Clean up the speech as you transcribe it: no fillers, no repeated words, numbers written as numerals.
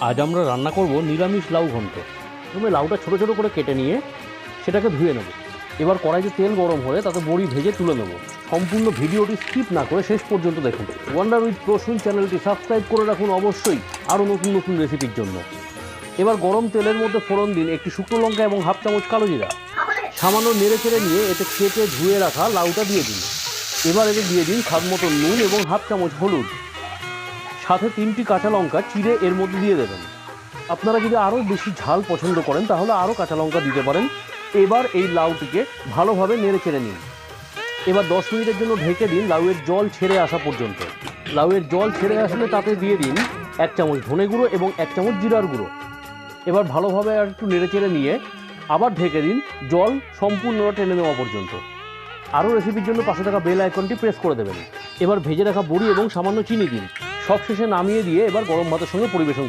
আজ আমরা রান্না করব নিরামিষ লাউ ঘন্ট। প্রথমে লাউটা ছোটো ছোটো করে কেটে নিয়ে সেটাকে ধুয়ে নেব। এবার কড়াইতে তেল গরম হলে তাতে বড়ি ভেজে তুলে নেব। সম্পূর্ণ ভিডিওটি স্কিপ না করে শেষ পর্যন্ত দেখুন। ওয়ান্ডার উইথ প্রসূন চ্যানেলটি সাবস্ক্রাইব করে রাখুন অবশ্যই আরও নতুন নতুন রেসিপির জন্য। এবার গরম তেলের মধ্যে ফোড়ন দিন একটি শুকনো লঙ্কা এবং হাফ চামচ কালো জিরা। সামান্য নেড়ে চেড়ে নিয়ে এতে কেটে ধুয়ে রাখা লাউটা দিয়ে দিন। এবার এতে দিয়ে দিন স্বাদ মতো নুন এবং হাফ চামচ হলুদ, সাথে 3টি কাঁচা লঙ্কা চিড়ে এর মধ্যে দিয়ে দেবেন। আপনারা যদি আরও বেশি ঝাল পছন্দ করেন তাহলে আরও কাঁচা লঙ্কা দিতে পারেন। এবার এই লাউটিকে ভালোভাবে নেড়ে চেড়ে নিন। এবার 10 মিনিটের জন্য ঢেকে দিন লাউয়ের জল ছেড়ে আসা পর্যন্ত। লাউয়ের জল ছেড়ে আসলে তাতে দিয়ে দিন 1 চামচ ধনে গুঁড়ো এবং 1 চামচ জিরার গুঁড়ো। এবার ভালোভাবে আর একটু নেড়ে চেড়ে নিয়ে আবার ঢেকে দিন জল সম্পূর্ণ টেনে নেওয়া পর্যন্ত। আরও রেসিপির জন্য পাশে থাকা বেল আইকনটি প্রেস করে দেবেন। এবার ভেজে রাখা বড়ি এবং সামান্য চিনি দিন। সবশেষে নামিয়ে দিয়ে এবার গরম ভাতের সঙ্গে পরিবেশন করুন।